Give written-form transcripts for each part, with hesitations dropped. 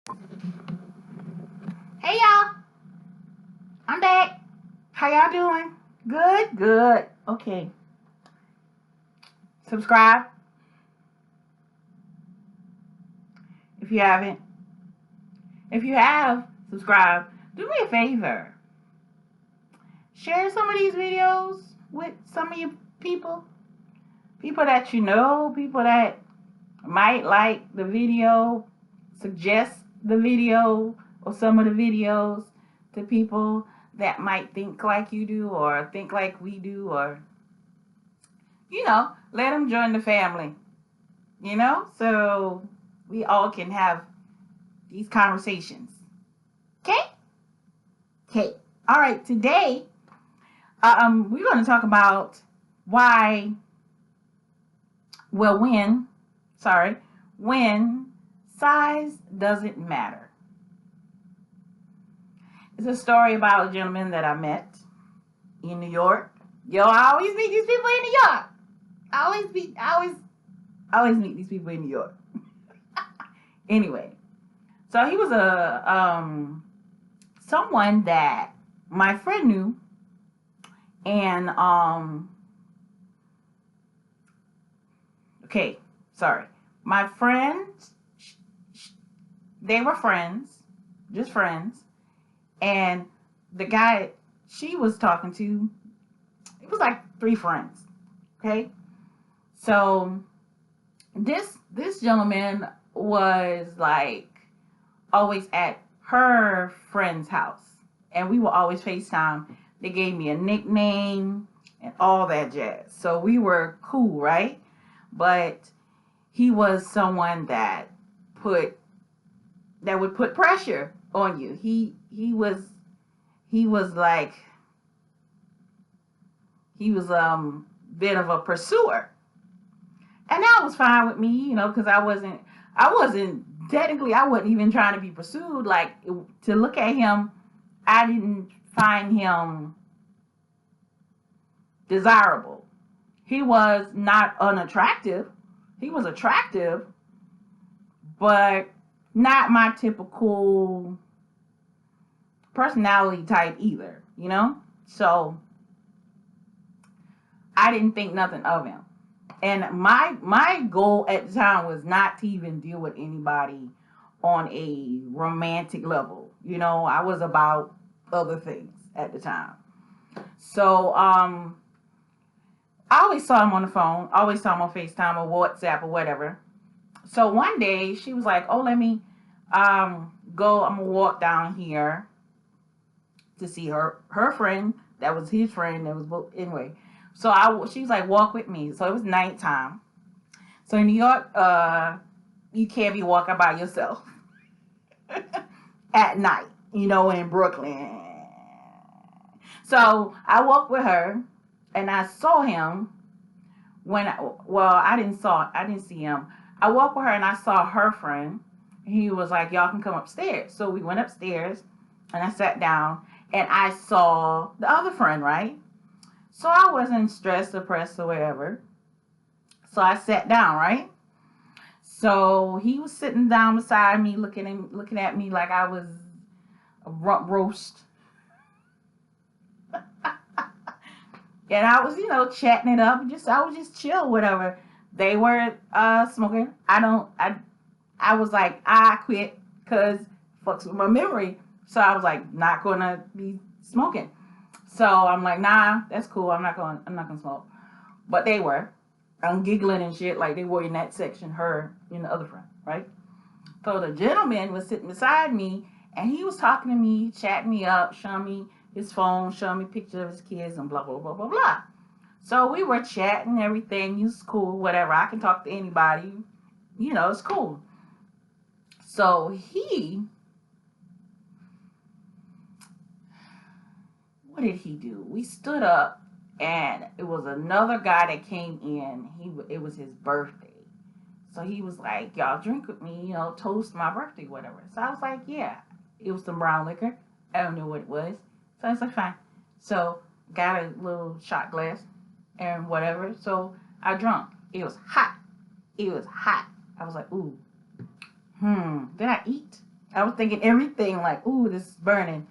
Hey y'all, I'm back. How y'all doing? Good, good. Okay. Subscribe if you haven't. If you have, subscribe. Do me a favor. Share some of these videos with some of you people. People that you know, people that might like the video, suggest the video or some of the videos to people that might think like you do or think like we do, or let them join the family, so we all can have these conversations. Okay? Okay. All right, today we're going to talk about why well when size doesn't matter. It's a story about a gentleman that I met in New York. Yo, I always meet these people in New York. I always meet these people in New York. Anyway, so he was a someone that my friend knew, and okay, sorry, my friends, they were friends, just friends, and the guy she was talking to, it was like three friends. Okay, so this gentleman was like always at her friend's house, and we would always FaceTime. They gave me a nickname and all that jazz, so we were cool, right? But he was someone put that would put pressure on you. He was like he was bit of a pursuer, and that was fine with me, because I wasn't technically, I wasn't even trying to be pursued. Like, to look at him, I didn't find him desirable. He was not unattractive. He was attractive, but not my typical personality type either. So I didn't think nothing of him. And my goal at the time was not to even deal with anybody on a romantic level. I was about other things at the time. So I always saw him on the phone, always saw him on FaceTime or WhatsApp or whatever. So one day she was like, "Oh, let me go. I'm gonna walk down here to see her friend. That was his friend. That was anyway." So she was like, "Walk with me." So it was nighttime. So in New York, you can't be walking by yourself at night, in Brooklyn. So I walked with her, and I saw him I didn't see him. I walked with her and I saw her friend. He was like, "Y'all can come upstairs." So we went upstairs, and I sat down, and I saw the other friend, right? So I wasn't stressed, depressed, or whatever. So I sat down, right? So he was sitting down beside me, looking at me like I was a rump roast. And I was, chatting it up. I was just chill, whatever. They were smoking. I was like, I quit because fucks with my memory. So I was like, not gonna be smoking. So I'm like, nah, that's cool. I'm not gonna smoke. But they were. I'm giggling and shit like they were in that section, her and the other friend, right? So the gentleman was sitting beside me, and he was talking to me, chatting me up, showing me his phone, showing me pictures of his kids and blah, blah, blah, blah, blah. So we were chatting, everything. It's cool, whatever. I can talk to anybody. It's cool. So what did he do? We stood up, and it was another guy that came in. It was his birthday. So he was like, "Y'all drink with me, toast my birthday, whatever." So I was like, "Yeah." It was some brown liquor. I don't know what it was. So I was like, "Fine." So got a little shot glass and whatever. So I drunk. It was hot. It was hot. I was like, "Ooh, did I eat?" I was thinking everything like, ooh, this is burning.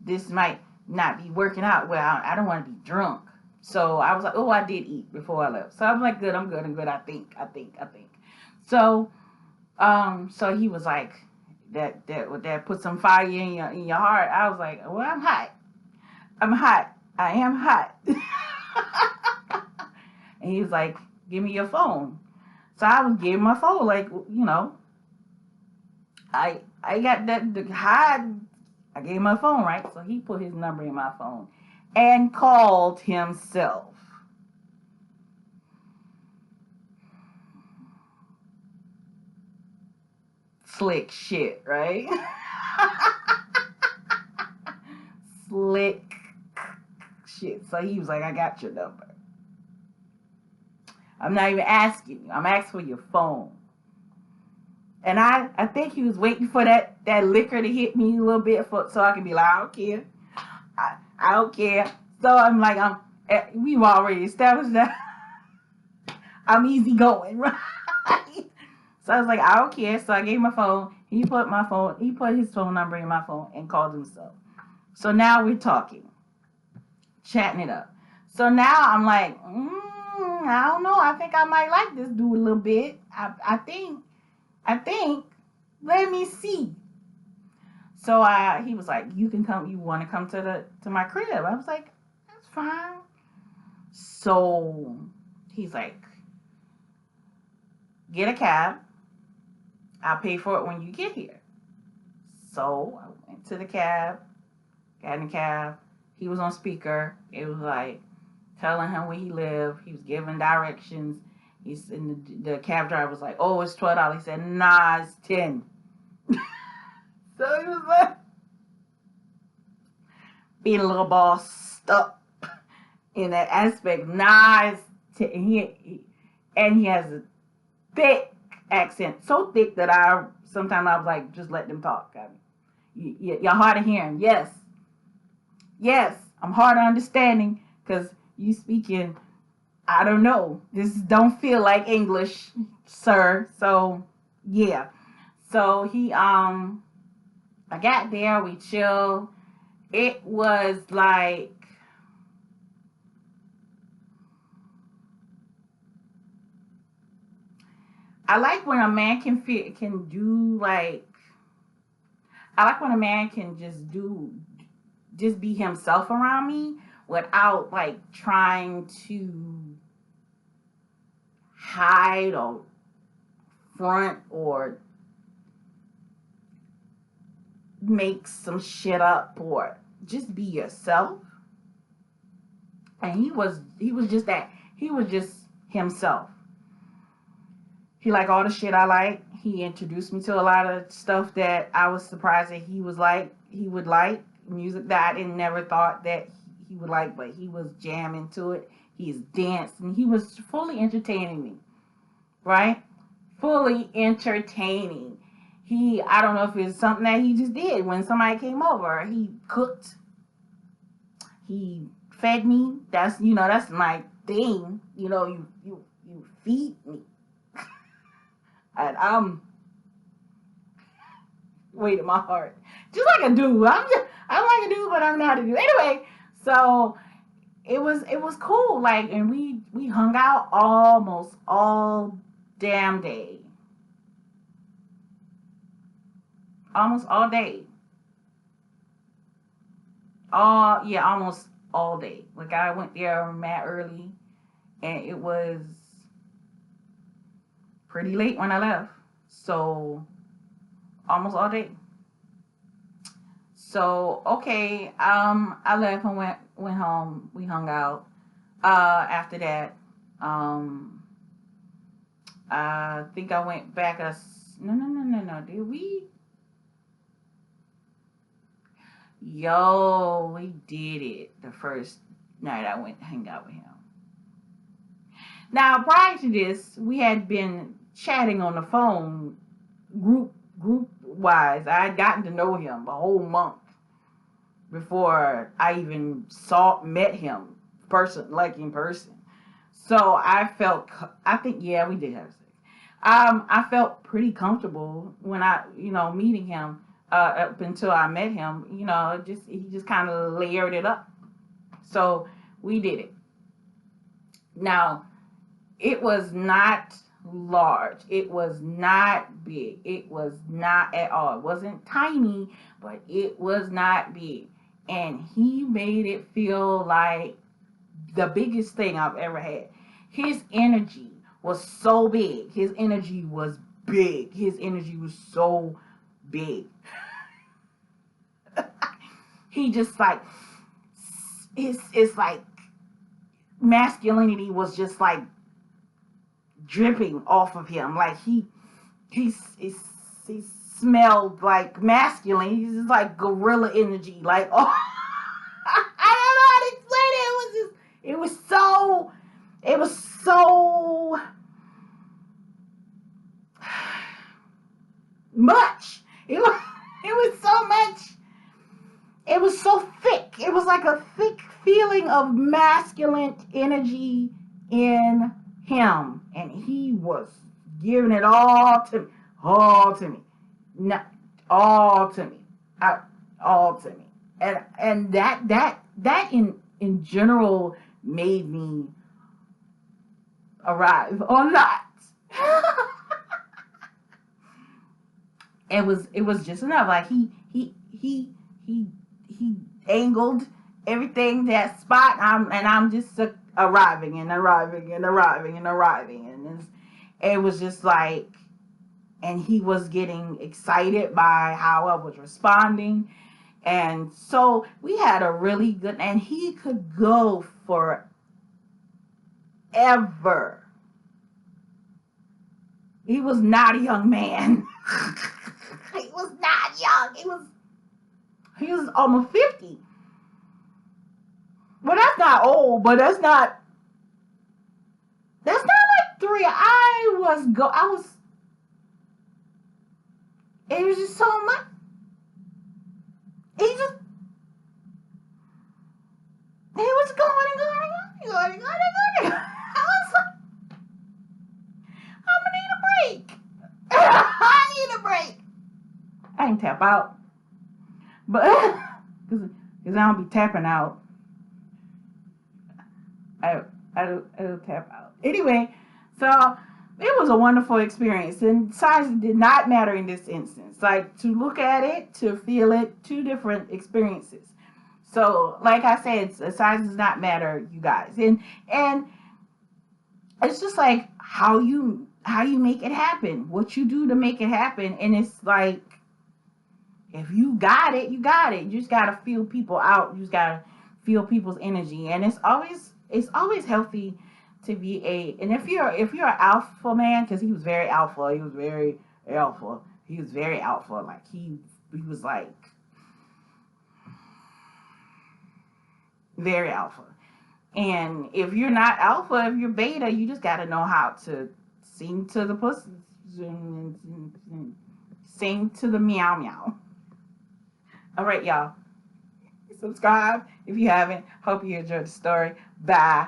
This might not be working out well. I don't want to be drunk. So I was like, oh, I did eat before I left. So I'm like, good, I'm good, I'm good. I think. So, so he was like, that put some fire in your heart. I was like, well, I'm hot. I'm hot. I am hot. And he was like, give me your phone. So I was giving my phone, like, I got that the hide. I gave him my phone, right? So he put his number in my phone and called himself. Slick shit, right? Slick shit. So he was like, I got your number. I'm not even asking you. I'm asking for your phone. And I think he was waiting for that liquor to hit me a little bit so I can be like, I don't care. I don't care. So I'm like, we've already established that I'm easy going, right? So I was like, I don't care. So I gave him my phone. He put his phone number in my phone and called himself. So now we're talking, chatting it up. So now I'm like, I don't know. I think I might like this dude a little bit. I think. Let me see. So he was like, you can come. You want to come to my crib? I was like, that's fine. So he's like, get a cab. I'll pay for it when you get here. So I went to the cab, got in the cab. He was on speaker. It was like telling him where he lived. He was giving directions. The cab driver was like, oh, it's $12. He said, nah, it's 10. So he was like being a little bossed up in that aspect. Nah, it's 10. And he has a thick accent, so thick that sometimes I was like, just let them talk. You're hard of hearing. Yes, I'm hard of understanding because you speaking, I don't know. This don't feel like English, sir. So yeah. So I got there, we chilled. It was like, I like when a man can do like, I like when a man can just be himself around me without like trying to hide or front or make some shit up, or just be yourself. And he was just that. He was just himself. He liked all the shit I like. He introduced me to a lot of stuff that I was surprised that he would like music that I didn't never thought that he would like, but he was jamming to it. He's dancing. He was fully entertaining me, right? Fully entertaining. I don't know if it's something that he just did when somebody came over. He cooked. He fed me. That's my thing. You feed me. And I'm weight in my heart. Just like a dude. I'm like a dude, but I'm not a dude. Anyway, so it was cool. Like, and we hung out almost all damn day. Almost all day. Almost all day. Like, I went there mad early, and it was pretty late when I left. So almost all day. So okay, I left and went home. We hung out. After that, I think I went back. No. Did we? Yo, we did it the first night I went to hang out with him. Now, prior to this, we had been chatting on the phone, group wise. I had gotten to know him a whole month before I even met him in person. So I think, yeah, we did have sex. I felt pretty comfortable when I, meeting him. Up until I met him, he just kind of layered it up. So we did it. Now, it was not large. It was not big. It was not at all. It wasn't tiny, but it was not big. And he made it feel like the biggest thing I've ever had. His energy was so big. His energy was big. His energy was so big. He just like, it's like masculinity was just like dripping off of him. Like he smelled like masculine. He's just like gorilla energy. Like, oh, I don't know how to explain it. It was so much. It was so much. It was so thick. It was like a thick feeling of masculine energy in him. And he was giving it all to me. All to me. Not all to me. All to me. And that in general made me arrive or not. It was just enough. Like he angled everything that spot, and I'm just arriving and it was just like, and he was getting excited by how I was responding, and so we had a really good, and he could go forever. He was not a young man. He was not young. He was almost 50. Well, that's not old, but that's not like 3. It was just so much. He was going and going and going. I was like, I'm gonna need a break. I need a break. I ain't tap out. But, because I don't be tapping out. I don't tap out. Anyway, so it was a wonderful experience. And size did not matter in this instance. Like, to look at it, to feel it, 2 different experiences. So, like I said, size does not matter, you guys. And it's just like how you make it happen. What you do to make it happen. And it's like, if you got it, you got it. You just gotta feel people out. You just gotta feel people's energy, and it's always healthy to be and if you're an alpha man, because he was very alpha. Like he was like very alpha. And if you're not alpha, if you're beta, you just gotta know how to sing to the pussy, sing to the meow meow. All right, y'all. Subscribe if you haven't. Hope you enjoyed the story. Bye.